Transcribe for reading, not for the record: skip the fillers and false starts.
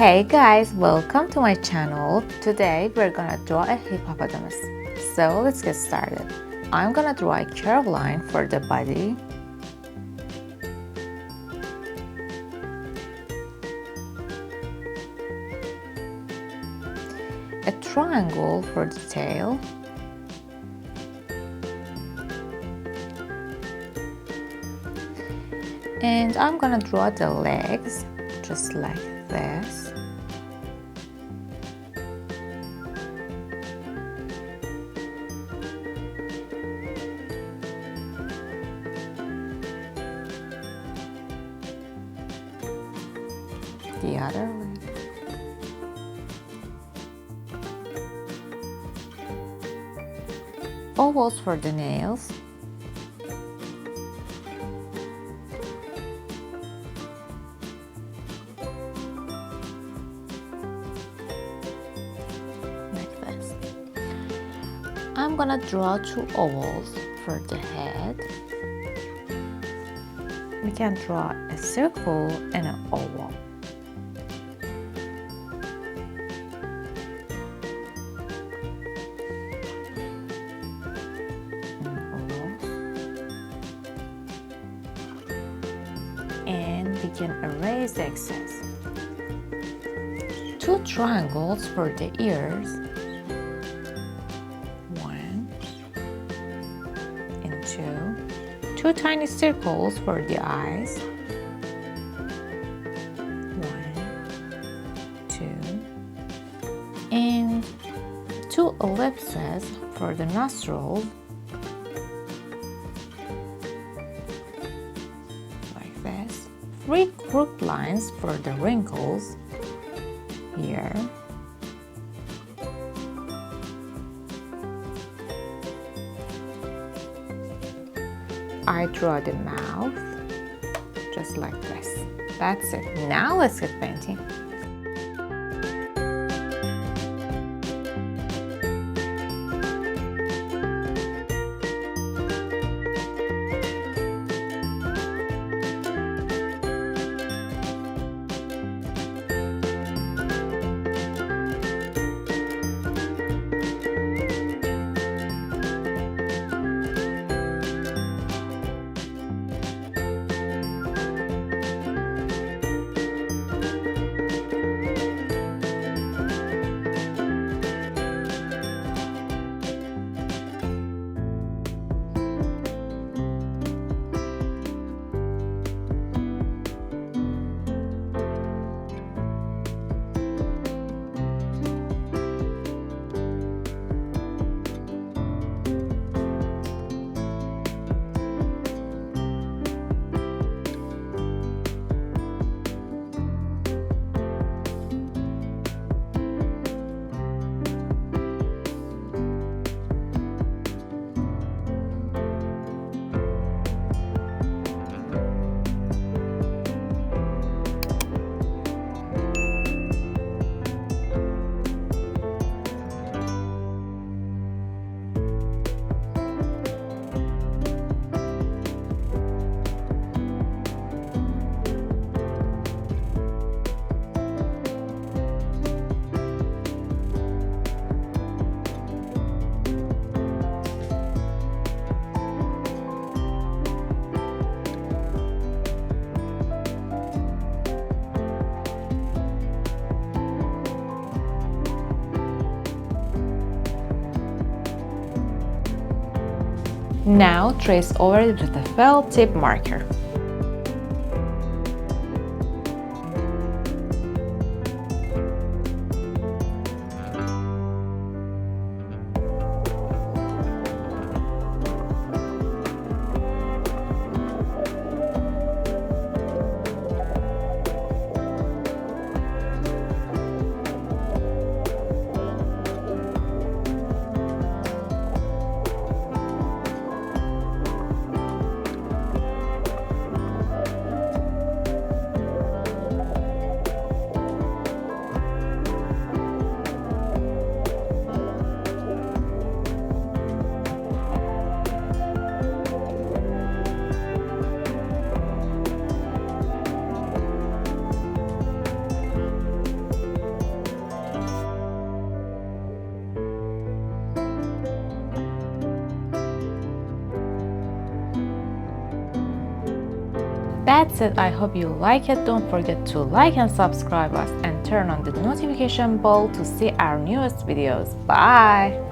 Hey guys, welcome to my channel. Today we're gonna draw a hippopotamus. So let's get started. I'm gonna draw a curved line for the body. A triangle for the tail. And I'm gonna draw the legs just like this. The other leg. Ovals for the nails. I'm gonna draw two ovals for the head. We can draw a circle and an oval. And we can erase the excess. Two triangles for the ears. Two tiny circles for the eyes. 1, 2, and two ellipses for the nostrils, like this. Three crooked lines for the wrinkles here. I draw the mouth just like this. That's it. Now let's get painting. Now trace over it with a felt tip marker. That's it. I hope you like it. Don't forget to like and subscribe us and turn on the notification bell to see our newest videos. Bye!